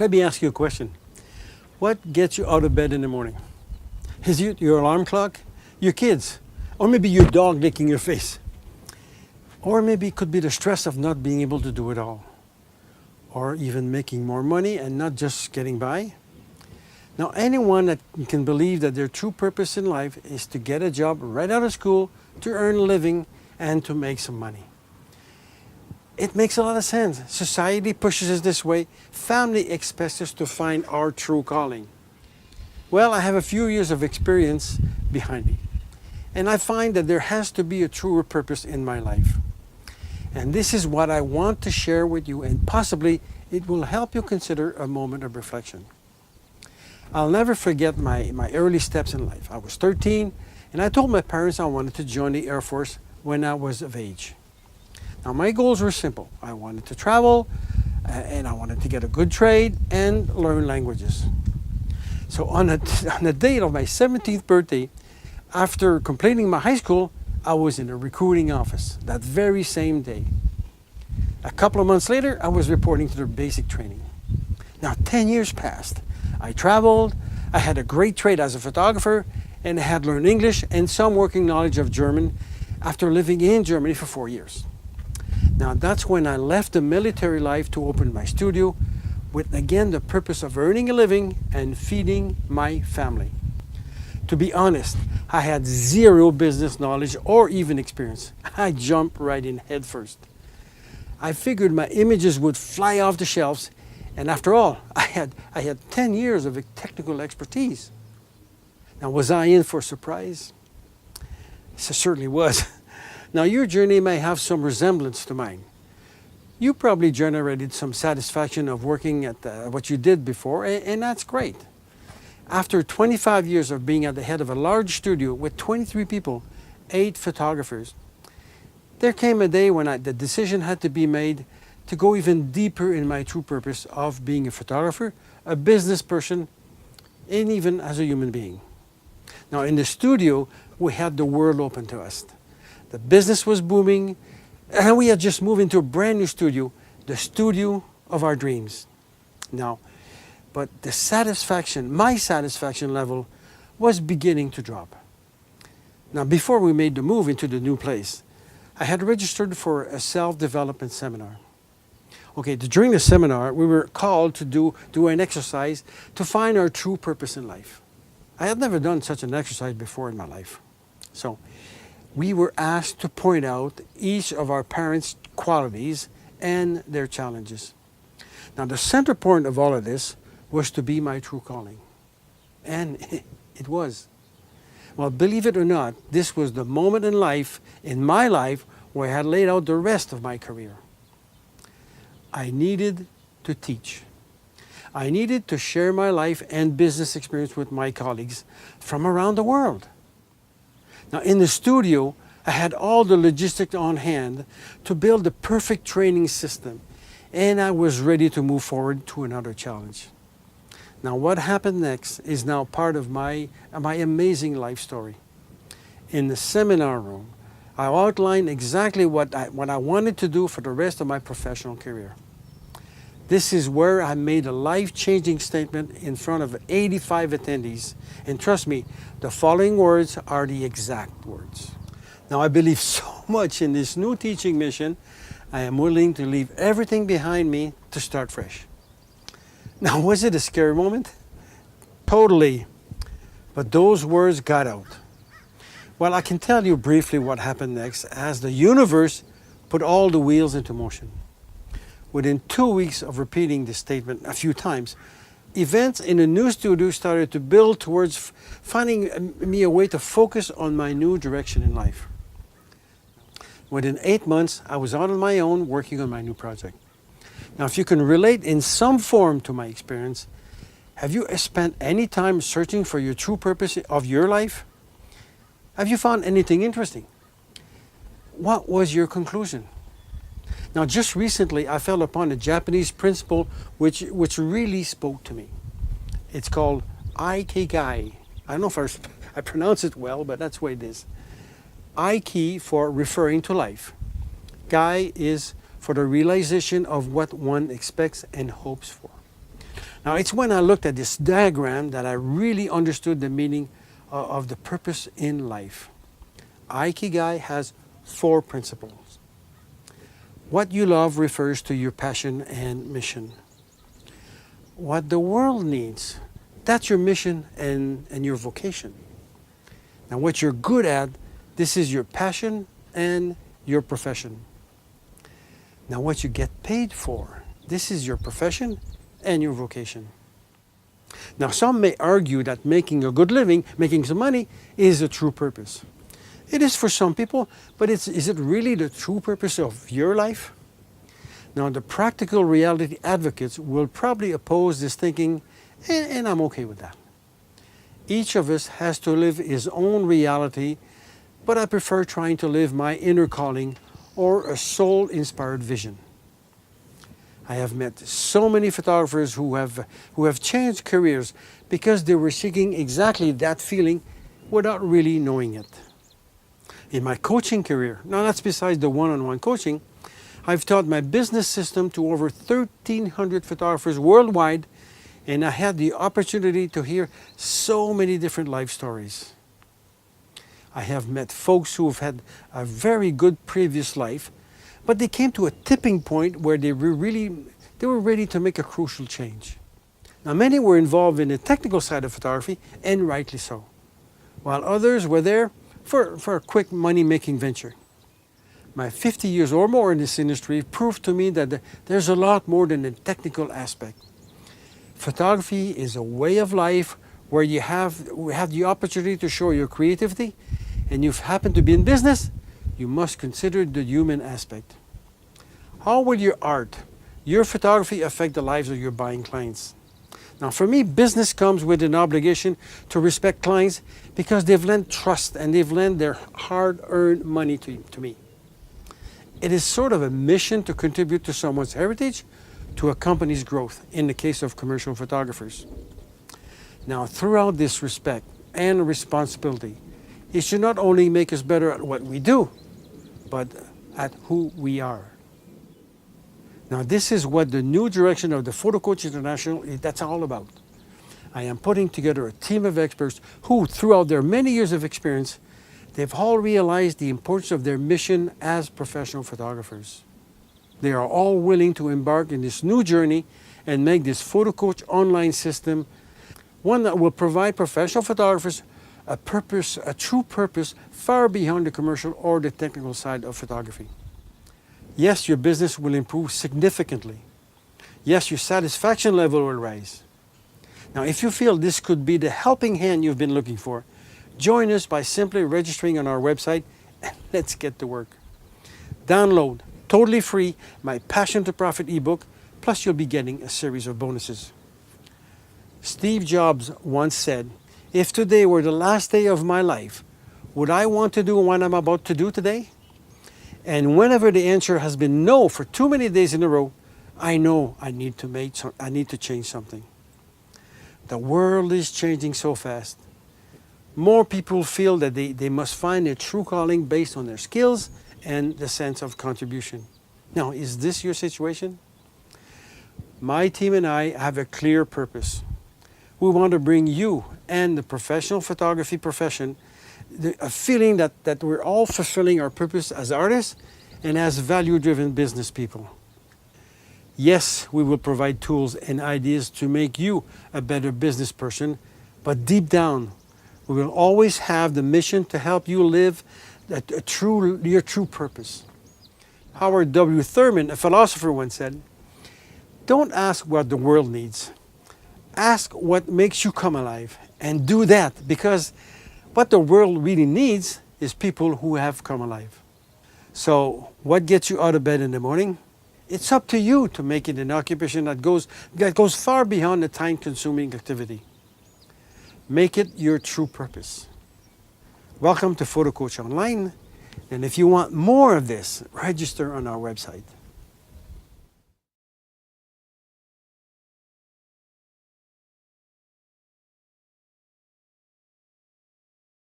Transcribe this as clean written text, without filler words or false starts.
Let me ask you a question. What gets you out of bed in the morning? Is it your alarm clock? Your kids? Or maybe your dog licking your face? Or maybe it could be the stress of not being able to do it all. Or even making more money and not just getting by? Now, anyone that can believe that their true purpose in life is to get a job right out of school, to earn a living, and to make some money. It makes a lot of sense. Society pushes us this way. Family expects us to find our true calling. Well, I have a few years of experience behind me, and I find that there has to be a truer purpose in my life. And this is what I want to share with you, and possibly it will help you consider a moment of reflection. I'll never forget my early steps in life. I was 13, and I told my parents I wanted to join the Air Force when I was of age. Now, my goals were simple. I wanted to travel, and I wanted to get a good trade and learn languages. So on the date of my 17th birthday, after completing my high school, I was in a recruiting office that very same day. A couple of months later, I was reporting to their basic training. Now, 10 years passed. I traveled, I had a great trade as a photographer, and I had learned English and some working knowledge of German after living in Germany for 4 years. Now, that's when I left the military life to open my studio with, again, the purpose of earning a living and feeding my family. To be honest, I had zero business knowledge or even experience. I jumped right in head first. I figured my images would fly off the shelves, and after all, I had 10 years of technical expertise. Now, was I in for a surprise? Yes, I certainly was. Now, your journey may have some resemblance to mine. You probably generated some satisfaction of working at what you did before, and that's great. After 25 years of being at the head of a large studio with 23 people, 8 photographers, there came a day when the decision had to be made to go even deeper in my true purpose of being a photographer, a business person, and even as a human being. Now, in the studio, we had the world open to us. The business was booming, and we had just moved into a brand new studio, the studio of our dreams. Now, but the satisfaction, my satisfaction level, was beginning to drop. Now, before we made the move into the new place, I had registered for a self-development seminar. Okay, during the seminar, we were called to do an exercise to find our true purpose in life. I had never done such an exercise before in my life. So, we were asked to point out each of our parents' qualities and their challenges. Now, the center point of all of this was to be my true calling. And it was. Well, believe it or not, this was the moment in my life, where I had laid out the rest of my career. I needed to teach. I needed to share my life and business experience with my colleagues from around the world. Now, in the studio, I had all the logistics on hand to build the perfect training system, and I was ready to move forward to another challenge. Now, what happened next is now part of my amazing life story. In the seminar room, I outlined exactly what I wanted to do for the rest of my professional career. This is where I made a life-changing statement in front of 85 attendees. And trust me, the following words are the exact words. Now, I believe so much in this new teaching mission, I am willing to leave everything behind me to start fresh. Now, was it a scary moment? Totally. But those words got out. Well, I can tell you briefly what happened next as the universe put all the wheels into motion. Within 2 weeks of repeating this statement a few times, events in the new studio started to build towards finding me a way to focus on my new direction in life. Within 8 months, I was out on my own working on my new project. Now, if you can relate in some form to my experience, have you spent any time searching for your true purpose of your life? Have you found anything interesting? What was your conclusion? Now, just recently, I fell upon a Japanese principle which really spoke to me. It's called Ikigai. I don't know if I pronounce it well, but that's what it is. Iki for referring to life. Gai is for the realization of what one expects and hopes for. Now, it's when I looked at this diagram that I really understood the meaning of the purpose in life. Ikigai has 4 principles. What you love refers to your passion and mission. What the world needs, that's your mission and your vocation. Now, what you're good at, this is your passion and your profession. Now, what you get paid for, this is your profession and your vocation. Now, some may argue that making a good living, making some money, is a true purpose. It is for some people, but is it really the true purpose of your life? Now, the practical reality advocates will probably oppose this thinking, and I'm okay with that. Each of us has to live his own reality, but I prefer trying to live my inner calling or a soul-inspired vision. I have met so many photographers who have changed careers because they were seeking exactly that feeling without really knowing it. In my coaching career, now that's besides the one-on-one coaching, I've taught my business system to over 1,300 photographers worldwide, and I had the opportunity to hear so many different life stories. I have met folks who have had a very good previous life, but they came to a tipping point where they were ready to make a crucial change. Now, many were involved in the technical side of photography, and rightly so, while others were there for a quick money-making venture. My 50 years or more in this industry proved to me that there's a lot more than the technical aspect. Photography is a way of life where we have the opportunity to show your creativity, and if you happen to be in business, you must consider the human aspect. How will your art, your photography affect the lives of your buying clients? Now, for me, business comes with an obligation to respect clients because they've lent trust and they've lent their hard-earned money to me. It is sort of a mission to contribute to someone's heritage, to a company's growth, in the case of commercial photographers. Now, throughout this respect and responsibility, it should not only make us better at what we do, but at who we are. Now, this is what the new direction of the Photo Coach International, that's all about. I am putting together a team of experts who, throughout their many years of experience, they've all realized the importance of their mission as professional photographers. They are all willing to embark in this new journey and make this Photo Coach online system one that will provide professional photographers a purpose, a true purpose, far beyond the commercial or the technical side of photography. Yes, your business will improve significantly. Yes, your satisfaction level will rise. Now, if you feel this could be the helping hand you've been looking for, join us by simply registering on our website, and let's get to work. Download, totally free, my Passion to Profit ebook, plus you'll be getting a series of bonuses. Steve Jobs once said, "If today were the last day of my life, would I want to do what I'm about to do today?" And whenever the answer has been no for too many days in a row, I know I need to change something. The world is changing so fast. More people feel that they must find their true calling based on their skills and the sense of contribution. Now, is this your situation? My team and I have a clear purpose. We want to bring you and the professional photography profession a feeling that we're all fulfilling our purpose as artists and as value-driven business people. Yes, we will provide tools and ideas to make you a better business person, but deep down, we will always have the mission to help you live your true purpose. Howard W. Thurman, a philosopher, once said, "Don't ask what the world needs. Ask what makes you come alive, and do that, because what the world really needs is people who have come alive." So, what gets you out of bed in the morning? It's up to you to make it an occupation that goes far beyond the time-consuming activity. Make it your true purpose. Welcome to Photo Coach Online, and if you want more of this, register on our website.